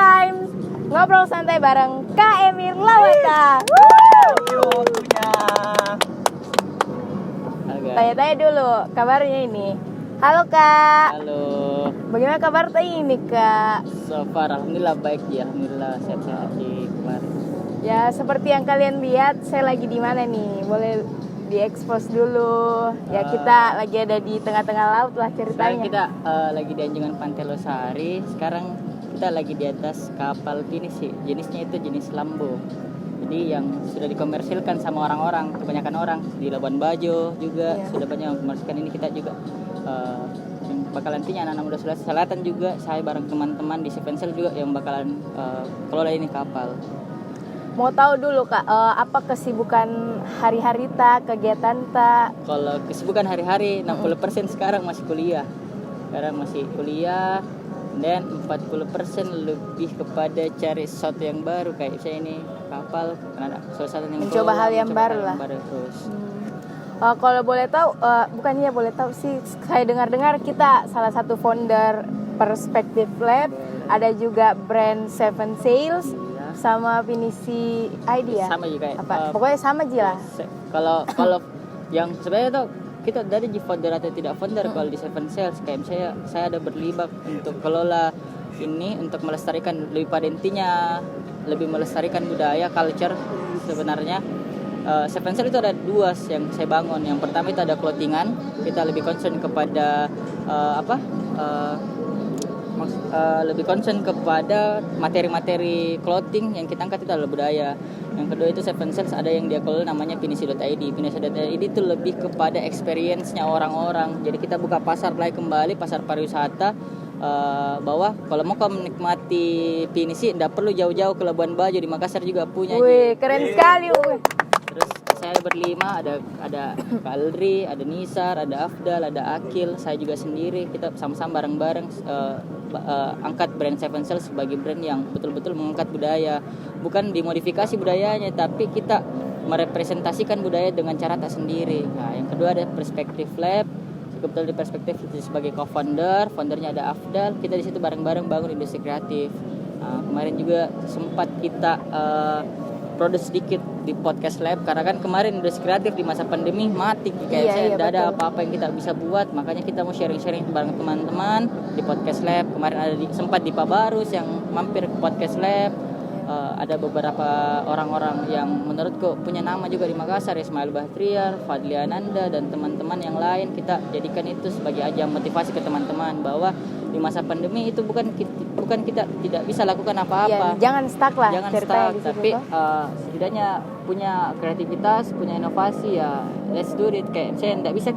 time ngobrol santai bareng Kak Emir Lawata. Tanya-tanya dulu kabarnya ini. Halo Kak. Halo. Bagaimana kabar tadi ini Kak? So far, alhamdulillah baik ya. Alhamdulillah sehat-sehat di kemarin. Ya seperti yang kalian lihat, saya lagi di mana nih? Boleh diekspos dulu. Ya kita lagi ada di tengah-tengah laut lah Sekarang ceritanya. kita lagi di Anjungan Pantai Losari. Sekarang kita lagi di atas kapal pinisi. Jenisnya itu jenis Lambo. Jadi yang sudah dikomersilkan sama orang-orang, kebanyakan orang di Labuan Bajo juga sudah banyak yang komersilkan. Ini kita juga yang bakalan nantinya anak-anak muda Sulawesi Selatan juga, saya bareng teman-teman di Seven Sail juga yang bakalan kelola ini kapal. Mau tahu dulu Kak, apa kesibukan hari-hari tak, kegiatan tak? Kalau kesibukan hari-hari 60% sekarang masih kuliah. Sekarang masih kuliah dan 40% lebih kepada cari sesuatu yang baru kayak saya ini kapal karena sesuatu yang Mencoba hal yang baru lah. Terus. Kalau boleh tahu, bukannya boleh tahu sih, saya dengar-dengar kita salah satu founder Perspective Lab, ada juga brand Seven Sails, sama Pinisi ID ya? Sama juga pokoknya sama aja lah. Kalau yang sebenarnya tuh kita dari founder atau tidak founder kalau di Seven Sails kayak saya ada berlibat untuk kelola ini untuk melestarikan lebih pada intinya lebih melestarikan budaya culture sebenarnya. Seven Sail itu ada dua yang saya bangun. Yang pertama itu ada clothingan, kita lebih concern kepada lebih concern kepada materi-materi clothing yang kita angkat itu adalah budaya. Yang kedua itu Seven Sails ada yang dia kelola namanya pinisi.id. Pinisi.id itu lebih kepada experience-nya orang-orang. Jadi kita buka pasar lagi kembali, pasar pariwisata, bahwa kalau mau kamu menikmati pinisi tidak perlu jauh-jauh ke Labuan Bajo, di Makassar juga punya. Wih, keren sekali. Terus saya berlima, ada Kaldri, ada Nisar, ada Afdal, ada Akil, saya juga sendiri. Kita sama-sama bareng-bareng angkat brand Seven Sails sebagai brand yang betul-betul mengangkat budaya. Bukan dimodifikasi budayanya, tapi kita merepresentasikan budaya dengan cara tak sendiri. Nah, yang kedua ada Perspective Lab. Kebetulan di Perspective itu sebagai co-founder, foundernya ada Afdal. Kita di situ bareng-bareng bangun industri kreatif. Nah, kemarin juga sempat kita produce sedikit di podcast lab karena kan kemarin industri kreatif di masa pandemi mati kayak saya tidak ada apa-apa yang kita bisa buat, makanya kita mau sharing-sharing bareng teman-teman di podcast lab. Kemarin ada sempat di Pabarus yang mampir ke podcast lab. Ada beberapa orang-orang yang menurutku punya nama juga di Makassar, Ismail Bahtriar, Fadli Ananda dan teman-teman yang lain. Kita jadikan itu sebagai ajang motivasi ke teman-teman bahwa di masa pandemi itu bukan kita tidak bisa lakukan apa-apa. Jangan stuck lah. Jangan stuck, tapi setidaknya punya kreativitas, punya inovasi ya. Let's do it. Kayak saya tidak bisa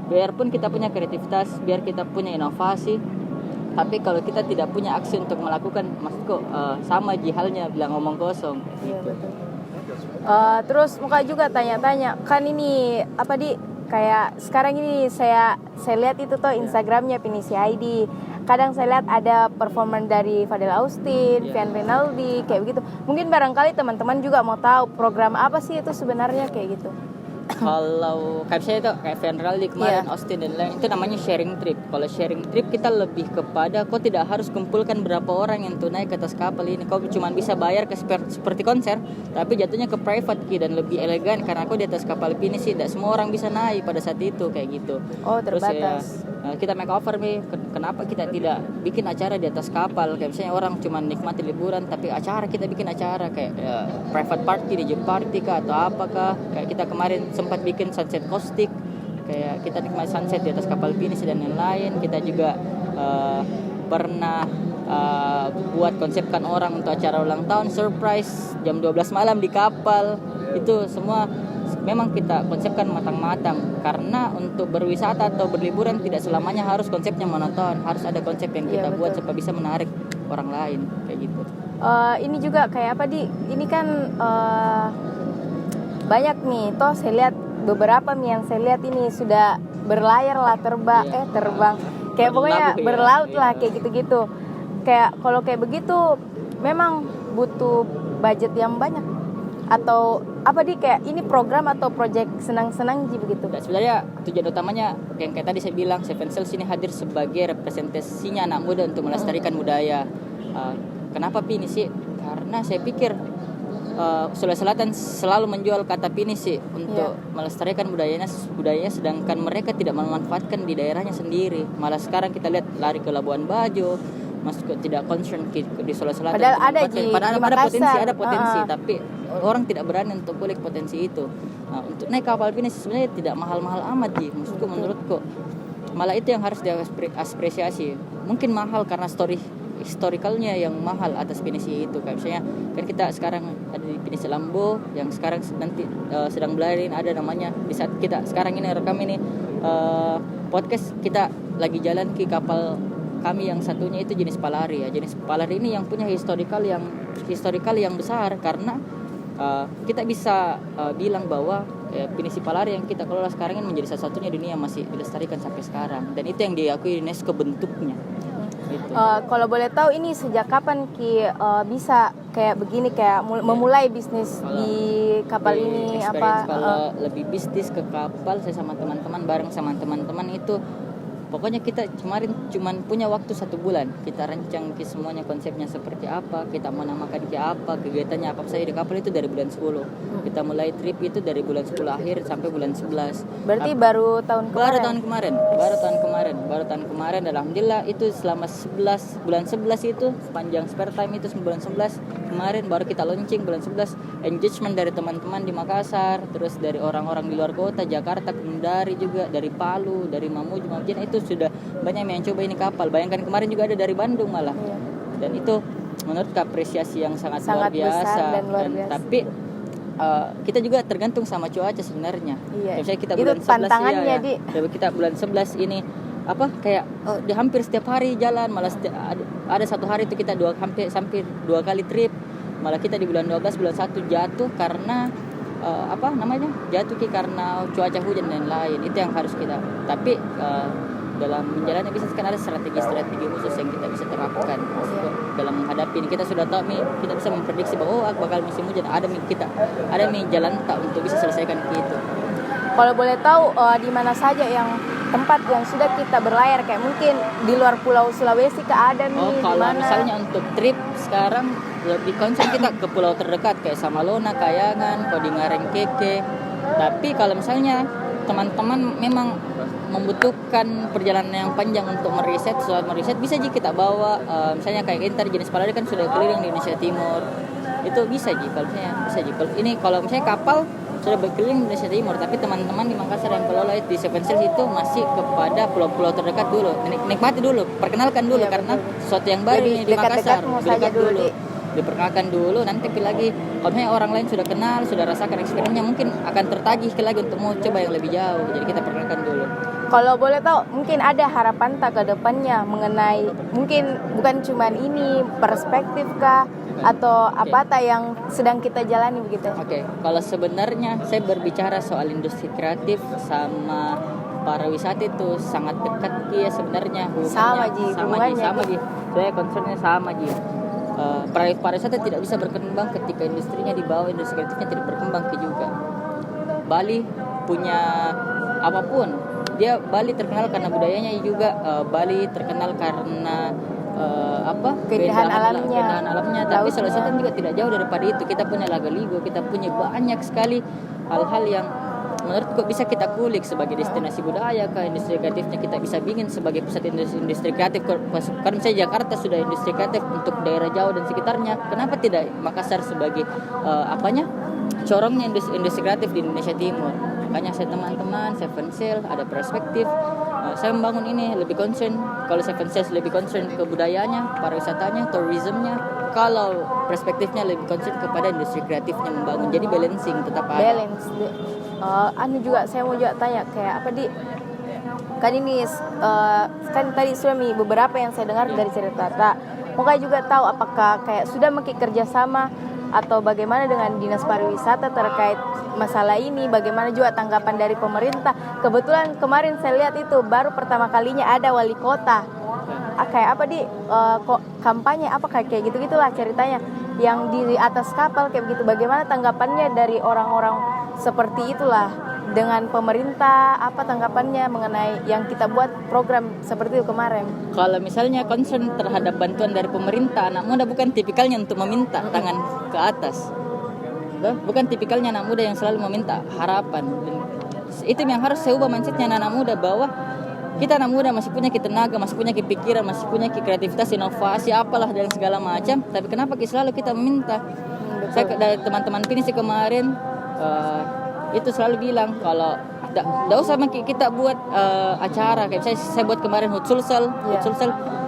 biarpun kita punya kreativitas, biar kita punya inovasi, tapi kalau kita tidak punya aksi untuk melakukan, maksudku sama halnya bilang ngomong kosong. Gitu. Terus muka juga tanya-tanya, kan ini apa kayak sekarang ini saya lihat itu tuh Instagramnya Pinisi ID. Kadang saya lihat ada performan dari Fadel Austin, Vian Renaldi, kayak begitu. Mungkin barangkali teman-teman juga mau tahu program apa sih itu sebenarnya kayak gitu. Kalau kayak saya itu kayak Vian Renaldi kemarin, Austin dan lain itu namanya sharing trip. Kalau sharing trip kita lebih kepada kau tidak harus kumpulkan berapa orang yang naik ke atas kapal ini. Kau cuma bisa bayar ke seperti konser, tapi jatuhnya ke private key dan lebih elegan karena kau di atas kapal pinisi tidak semua orang bisa naik pada saat itu kayak gitu. Oh, Terus terbatas. kita make over nih, kenapa kita tidak bikin acara di atas kapal? Kayak misalnya orang cuma nikmati liburan, tapi kita bikin acara kayak private party, DJ party kah atau apakah? Kayak kita kemarin sempat bikin sunset caustic, kayak kita nikmati sunset di atas kapal pinisi dan lain-lain. Kita juga pernah konsepkan orang untuk acara ulang tahun surprise jam 12 malam di kapal. Itu semua memang kita konsepkan matang-matang karena untuk berwisata atau berliburan tidak selamanya harus konsepnya monoton, harus ada konsep yang kita buat supaya bisa menarik orang lain kayak gitu. Ini juga kayak apa ini kan banyak nih toh saya lihat beberapa nih yang saya lihat ini sudah berlayar lah terbang kayak pokoknya berlaut lah kayak gitu-gitu. Kayak kalau kayak begitu memang butuh budget yang banyak atau apa kayak ini program atau project senang-senang begitu? Nah, sebenarnya tujuan utamanya yang kayak tadi saya bilang, Seven Sails ini hadir sebagai representasinya anak muda untuk melestarikan budaya. Kenapa pinisi? Karena saya pikir Sulawesi Selatan selalu menjual kata pinisi untuk melestarikan budayanya, sedangkan mereka tidak memanfaatkan di daerahnya sendiri. Malah sekarang kita lihat lari ke Labuan Bajo, masuk ke tidak concern di Sulawesi Selatan. Padahal ada potensi, tapi orang tidak berani untuk kulik potensi itu. Nah, untuk naik kapal pinisi sebenarnya tidak mahal-mahal amat sih, maksudku menurutku. Malah itu yang harus diapresiasi. Mungkin mahal karena historicalnya yang mahal atas pinisi itu. Kayak misalnya kan kita sekarang ada di Pinisi Lambo yang sekarang nanti sedang belarin, ada namanya di saat kita sekarang ini rekam ini podcast, kita lagi jalan ke kapal kami yang satunya itu jenis Palari ya. Jenis Palari ini yang punya historical yang besar, karena kita bisa bilang bahwa Pinisi Palari yang kita kelola sekarang ini menjadi salah satunya dunia yang masih dilestarikan sampai sekarang, dan itu yang diakui UNESCO bentuknya. Gitu. Kalau boleh tahu ini sejak kapan Ki bisa kayak begini, kayak memulai bisnis di kapal ini apa? Kalau lebih bisnis ke kapal, saya sama teman-teman, bareng sama teman-teman itu, pokoknya kita kemarin cuman punya waktu 1 bulan. Kita rancang semuanya, konsepnya seperti apa, kita mau namakan apa, kegiatannya apa saja di kapal itu dari bulan 10. Kita mulai trip itu dari bulan 10 akhir sampai bulan 11. Berarti baru tahun kemarin alhamdulillah itu selama bulan 11 itu sepanjang spare time itu bulan 11 kemarin baru kita launching bulan 11. Engagement dari teman-teman di Makassar, terus dari orang-orang di luar kota, Jakarta, Kendari juga, dari Palu, dari Mamuju, itu sudah banyak yang coba ini kapal. Bayangkan kemarin juga ada dari Bandung malah. Dan itu menurut apresiasi yang sangat luar biasa. Tapi kita juga tergantung sama cuaca sebenarnya. Misalnya kita bulan 11 kita bulan 11 ini kayak di hampir setiap hari jalan, malah ada satu hari itu kita hampir 2 kali trip. Malah kita di bulan 12 bulan 1 jatuh karena jatuh karena cuaca hujan dan lain. Itu yang harus kita, tapi dalam menjalani bisnis kan ada strategi khusus yang kita bisa terapkan dalam menghadapi ini. Kita sudah tahu kita bisa memprediksi bahwa bakal musim hujan, ada jalan tak untuk bisa selesaikan itu. Kalau boleh tahu di mana saja yang tempat yang sudah kita berlayar, kayak mungkin di luar Pulau Sulawesi ada nih? Kalau misalnya untuk trip sekarang lebih konsen kita ke pulau terdekat kayak Samalona, Kayangan, Kodingareng, Keke. Tapi kalau misalnya teman-teman memang membutuhkan perjalanan yang panjang untuk meriset, bisa aja kita bawa misalnya kayak kita jenis Palari kan sudah keliling di Indonesia Timur, itu bisa aja. Kalau misalnya kapal sudah berkeliling di Indonesia Timur, tapi teman-teman di Makassar yang kelola di Seven Seals itu masih kepada pulau-pulau terdekat dulu, nikmati dulu, perkenalkan dulu, karena sesuatu yang baru nih di Makassar, dekat dulu. Diperkenalkan dulu, nanti lagi kalau misalnya orang lain sudah kenal, sudah rasakan experience-nya, mungkin akan tertagih lagi untuk mau coba yang lebih jauh. Jadi kita perkenalkan dulu. Kalau boleh tahu, mungkin ada harapan tak ke depannya mengenai, mungkin bukan cuma ini, perspektif kah atau apa yang sedang kita jalani begitu? Kalau sebenarnya saya berbicara soal industri kreatif sama pariwisata itu sangat dekat ya sebenarnya hubungannya. Sama Ji. Saya concernnya sama Ji. Pariwisata tidak bisa berkembang ketika industrinya di bawah, industri kreatifnya tidak berkembang juga. Bali punya apapun, Bali terkenal karena budayanya juga, Bali terkenal karena keindahan alamnya. Tapi Sulawesi Selatan juga tidak jauh daripada itu. Kita punya Lagaligo, kita punya banyak sekali hal-hal yang menurutku bisa kita kulik sebagai destinasi budaya, industri kreatifnya kita bisa bikin sebagai pusat industri kreatif. Karena misalnya Jakarta sudah industri kreatif untuk daerah jauh dan sekitarnya, kenapa tidak Makassar sebagai corongnya industri kreatif di Indonesia Timur? Makanya saya teman-teman Seven Seals ada perspektif, saya membangun ini lebih concern. Kalau Seven Seals lebih concern ke budayanya, pariwisatanya, tourismnya. Kalau perspektifnya lebih concern kepada industri kreatifnya membangun. Jadi balancing tetap ada. Balance. Juga saya mau juga tanya kayak kan ini kan tadi sudah beberapa yang saya dengar dari cerita Tak. Mau juga tahu apakah kayak sudah mungkin kerjasama atau bagaimana dengan dinas pariwisata terkait masalah ini, bagaimana juga tanggapan dari pemerintah. Kebetulan kemarin saya lihat itu baru pertama kalinya ada wali kota. Kayak kampanye kayak gitu-gitulah ceritanya yang di atas kapal kayak begitu. Bagaimana tanggapannya dari orang-orang seperti itulah dengan pemerintah, apa tanggapannya mengenai yang kita buat program seperti itu kemarin? Kalau misalnya concern terhadap bantuan dari pemerintah, anak muda bukan tipikalnya untuk meminta tangan ke atas. Bukan tipikalnya anak muda yang selalu meminta harapan. Dan itu yang harus saya ubah mindsetnya anak muda, bahwa kita anak muda masih punya tenaga, masih punya pikiran, masih punya kreativitas, inovasi, apalah dan segala macam. Tapi kenapa selalu kita meminta? Saya dari teman-teman Pinisi kemarin itu selalu bilang kalau tidak usah kita buat acara kayak saya buat kemarin Hutsulsel.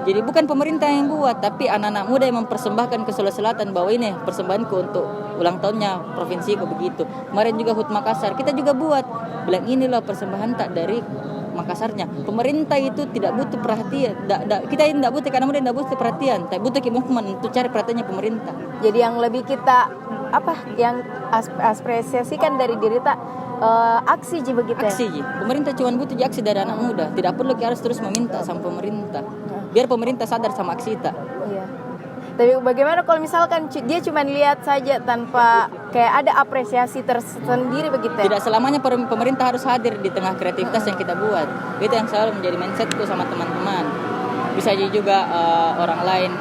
Jadi bukan pemerintah yang buat, tapi anak-anak muda yang mempersembahkan ke Sulawesi Selatan bahwa ini persembahanku untuk ulang tahunnya provinsiku begitu. Kemarin juga Hut Makassar kita juga buat, bilang inilah persembahan tak dari Makassarnya. Pemerintah itu tidak butuh perhatian. Kita tidak butuh, karena muda tidak butuh perhatian, tapi butuh movement untuk cari perhatiannya pemerintah. Jadi yang lebih kita yang apresiasikan dari diri tak aksi begitu ya? Aksi pemerintah cuma butuh aksi dari anak muda. Tidak perlu harus terus meminta sama pemerintah. Biar pemerintah sadar sama aksi kita. Iya. Tapi bagaimana kalau misalkan dia cuma lihat saja tanpa kayak ada apresiasi tersendiri begitu ya? Tidak selamanya pemerintah harus hadir di tengah kreativitas yang kita buat. Itu yang selalu menjadi mindsetku sama teman-teman. Bisa juga orang lain,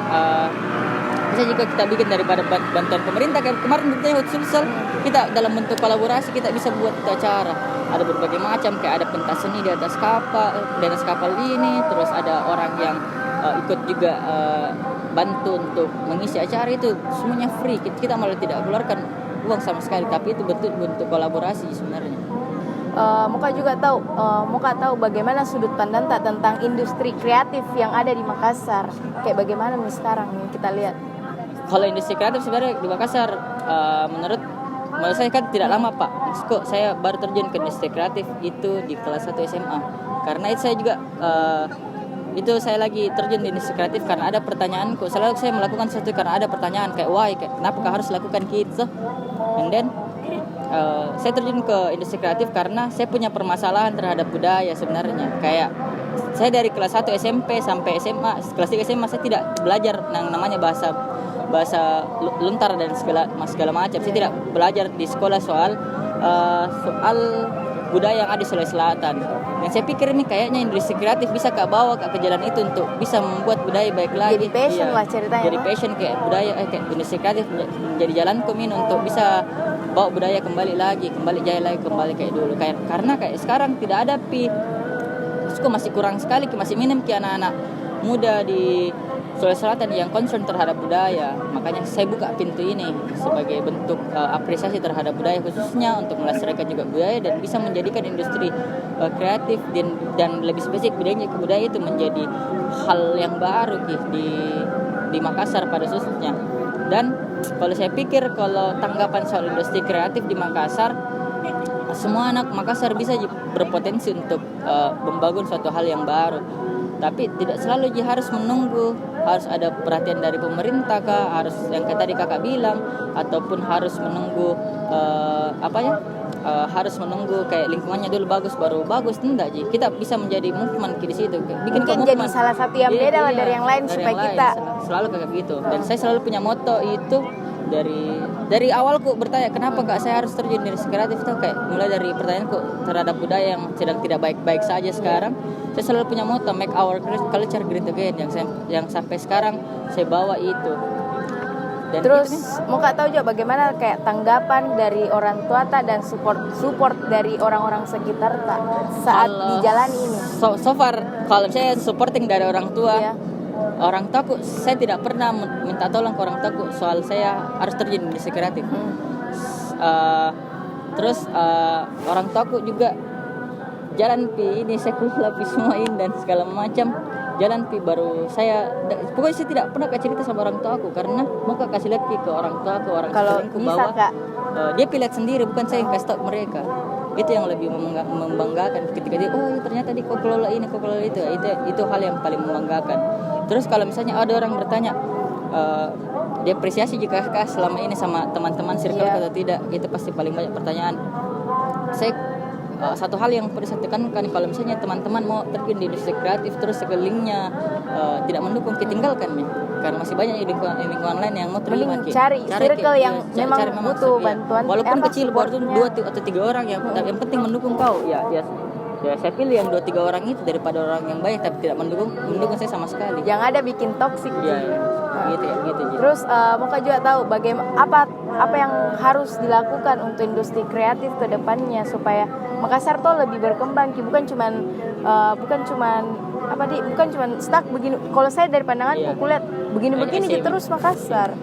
bisa juga kita bikin daripada bantuan pemerintah. Kayak kemarin bertanya Hutsulsel, kita dalam bentuk kolaborasi kita bisa buat acara. Ada berbagai macam, kayak ada pentas seni di atas kapal ini, terus ada orang yang ikut juga bantu untuk mengisi acara itu, semuanya free. Kita malah tidak keluarkan uang sama sekali, tapi itu bentuk kolaborasi sebenarnya. Muka tahu bagaimana sudut pandang tak tentang industri kreatif yang ada di Makassar. Kayak bagaimana nih sekarang yang kita lihat? Kalau industri kreatif sebenarnya di Makassar menurut saya kan tidak lama Pak. Kok saya baru terjun ke industri kreatif itu di kelas 1 SMA. Karena itu saya juga saya lagi terjun di industri kreatif karena ada pertanyaan kok. Selalu saya melakukan sesuatu karena ada pertanyaan kayak why, kenapa harus lakukan gitu. And then saya terjun ke industri kreatif karena saya punya permasalahan terhadap budaya sebenarnya. Kayak saya dari kelas 1 SMP sampai SMA, kelas 3 SMA saya tidak belajar yang namanya bahasa lontar dan segala macam. Saya tidak belajar di sekolah soal budaya yang ada di Sulawesi Selatan. Dan saya pikir ini kayaknya industri kreatif bisa bawa ke jalan itu untuk bisa membuat budaya baik lagi. Jadi passion lah ceritanya. Jadi passion kayak budaya kayak industri kreatif jadi jalanku untuk bisa bawa budaya kembali jaya lagi kayak dulu. Karena kayak sekarang tidak ada masih kurang sekali, masih minim anak-anak muda di Sulawesi Selatan yang concern terhadap budaya. Makanya saya buka pintu ini sebagai bentuk apresiasi terhadap budaya, khususnya untuk melestarikan juga budaya dan bisa menjadikan industri kreatif dan lebih spesifik budaya itu menjadi hal yang baru di Makassar pada khususnya. Dan kalau saya pikir kalau tanggapan soal industri kreatif di Makassar, semua anak Makassar bisa berpotensi untuk membangun suatu hal yang baru. Tapi tidak selalu harus menunggu, harus ada perhatian dari pemerintah kah, harus yang kayak tadi kakak bilang, ataupun harus menunggu harus menunggu kayak lingkungannya dulu bagus baru bagus. Enggak Ji, kita bisa menjadi movement di situ, bikin mungkin jadi salah satu yang beda lah dari yang lain supaya kita selalu kayak gitu. Dan saya selalu punya moto itu dari awalku bertanya kenapa kak saya harus terjun di industri kreatif itu, kayak mulai dari pertanyaanku terhadap budaya yang sedang tidak baik-baik saja sekarang. Saya selalu punya moto make our culture great again, yang sampai sekarang saya bawa itu. Dan terus mau kak tahu juga bagaimana kayak tanggapan dari orang tua tak dan support dari orang-orang sekitar tak saat dijalani ini? So far kalau saya supporting dari orang tua. Iya. Orang tuaku, saya tidak pernah minta tolong ke orang tuaku soal saya harus terjun di industri kreatif. Terus orang tuaku juga jalan ini saya kuliah semuain dan segala macam jalan baru pokoknya saya tidak pernah cerita sama orang tuaku karena mau kasih lihat ke orang tuaku bahwa dia pilih sendiri, bukan saya yang kasih tahu mereka. Itu yang lebih membanggakan ketika dia ternyata kok kelola ini kok kelola itu hal yang paling membanggakan. Terus kalau misalnya ada orang bertanya dia apresiasi jika kakak selama ini sama teman-teman circle atau tidak, itu pasti paling banyak pertanyaan. Saya satu hal yang perlu saya tekankan, kalau misalnya teman-teman mau terjun di industri kreatif terus sekelilingnya tidak mendukung, tinggalkan nih, karena masih banyak di lingkungan lain yang mau terlibat. Mending cari circle yang memang butuh bantuan, walaupun kecil, baru supportnya. 2 atau 3 orang yang penting mendukung kau. Ya saya pilih yang 2-3 orang itu daripada orang yang baik tapi tidak mendukung saya sama sekali. Yang ada bikin toksik. Iya. Gitu. Terus mau Kak juga tahu bagaimana apa yang harus dilakukan untuk industri kreatif ke depannya supaya Makassar tuh lebih berkembang, bukan cuman stuck begini. Kalau saya dari pandanganku kulihat begini-begini gitu terus Makassar.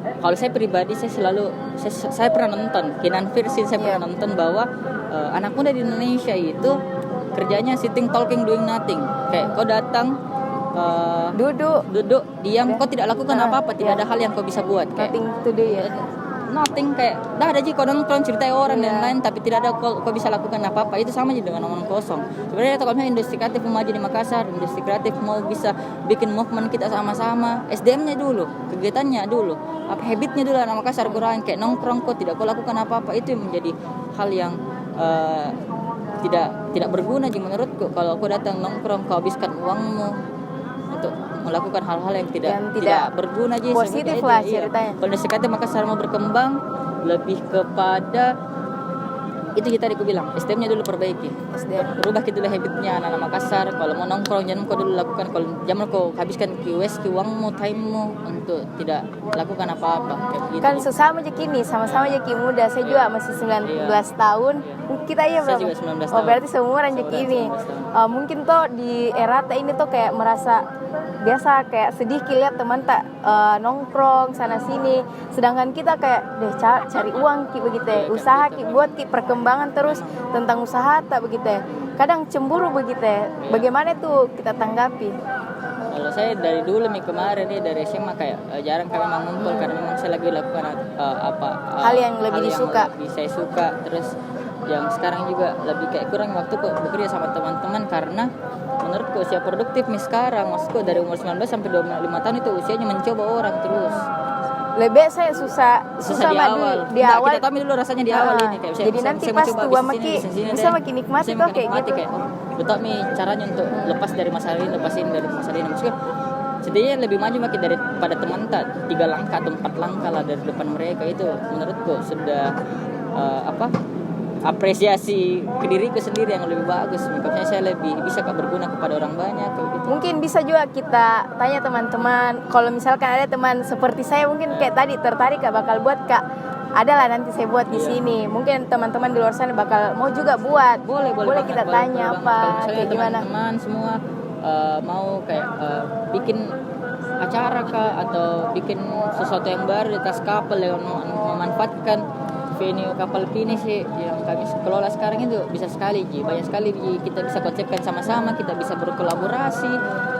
Kalau saya pribadi saya pernah nonton Kinan Firsin, saya pernah nonton bahwa anak muda di Indonesia itu kerjanya sitting talking doing nothing. Kayak kau datang duduk diam, kau tidak lakukan apa-apa, tidak ada hal yang kau bisa buat, kayak nothing to do ya. Nothing, kayak dah ada kau nongkrong ceritai orang dan lain, tapi tidak ada kau bisa lakukan apa-apa. Itu sama aja dengan omong kosong. Sebenarnya kalau misalnya industri kreatif mau maju di Makassar, industri kreatif mau bisa bikin movement kita sama-sama, SDM-nya dulu, kegiatannya dulu, habitnya dulu anak Makassar kurang, kayak nongkrong kau tidak kau lakukan apa-apa, itu menjadi hal yang tidak berguna sih menurutku. Kalau kau datang nongkrong, kau habiskan uangmu untuk melakukan hal-hal yang tidak berguna aja. Positif lah ceritanya. Kalau industri kreatif Makassar mau berkembang, lebih kepada itu tadi aku bilang, SDM-nya dulu perbaiki. Rubah gitu lah habitnya anak-anak Makassar. Kalau mau nongkrong jangan kau dulu lakukan, kalau jangan kau habiskan uangmu, time-mu untuk tidak lakukan apa-apa kayak gitu. Kan sama aja kini, sama-sama aja kini muda. Saya juga masih 19 tahun. Kita Saya juga 19 tahun. berarti seumuran aja kini. Mungkin tuh di era ini tuh kayak merasa biasa, kayak sedih lihat teman tak nongkrong sana sini, sedangkan kita kayak cari uang begitu ya, usaha buat perkembangan terus tentang usaha tak begitu ya. Kadang cemburu begitu ya. Bagaimana tuh kita tanggapi? Kalau saya dari dulu kemarin dari SMA kayak jarang kami memang ngumpul karena memang saya lagi lakukan hal yang lebih disuka. Lebih saya suka. Terus yang sekarang juga lebih kayak kurang waktu kok bekerja sama teman-teman, karena menurutku usia produktif sekarang, maksudku dari umur 19 sampai 25 tahun itu usianya mencoba orang terus. Lebih saya susah di awal. Kita tahu dulu rasanya di awal ini kayak jadi nanti pas tua bisa makin nikmati tuh kayak gitu. Kayak, betul caranya untuk lepas dari masalah ini, lepasin dari masalah ini. Maksudnya setidaknya lebih maju makin daripada teman tak 3 langkah atau 4 langkah lah dari depan mereka. Itu menurutku sudah apresiasi ke diriku sendiri yang lebih bagus. Makanya saya lebih bisa berguna kepada orang banyak gitu. Mungkin bisa juga kita tanya teman-teman, kalau misalkan ada teman seperti saya mungkin kayak tadi tertarik bakal buat adalah nanti saya buat di sini. Mungkin teman-teman di luar sana bakal mau juga buat. Boleh kita tanya apa kayak gimana. Teman-teman semua mau kayak bikin acara atau bikin sesuatu yang baru di atas kapal yang memanfaatkan venue kapal Pini sih yang kami kelola sekarang itu bisa sekali banyak sekali kita bisa konsepkan sama-sama, kita bisa berkolaborasi,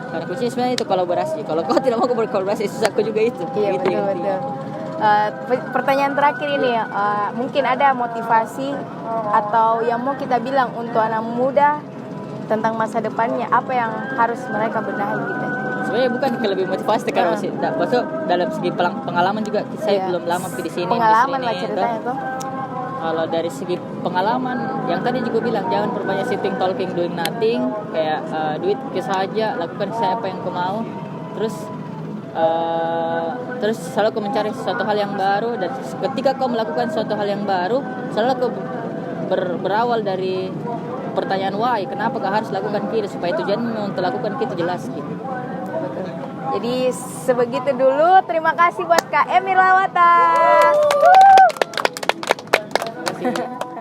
karena kuncinya sebenarnya itu kolaborasi. Kalau kau tidak mau berkolaborasi susahku juga itu. Iya gitu, betul. Pertanyaan terakhir ini mungkin ada motivasi atau yang mau kita bilang untuk anak muda tentang masa depannya, apa yang harus mereka benahi gitu? Sebenarnya bukan lebih motivasi karena maksud dalam segi pengalaman juga saya belum lama di sini. Pengalaman lah ceritanya tuh. Kalau dari segi pengalaman, yang tadi juga bilang jangan perbanyak sitting talking doing nothing, kayak duit saja, lakukan apa yang kau mau. Terus selalu kau mencari sesuatu hal yang baru, dan ketika kau melakukan sesuatu hal yang baru, selalu kau berawal dari pertanyaan why, kenapa kau harus lakukan gitu, supaya tujuanmu untuk lakukan gitu jelas gitu. Jadi sebegitu dulu. Terima kasih buat Kak Emir Lawata. Terima kasih.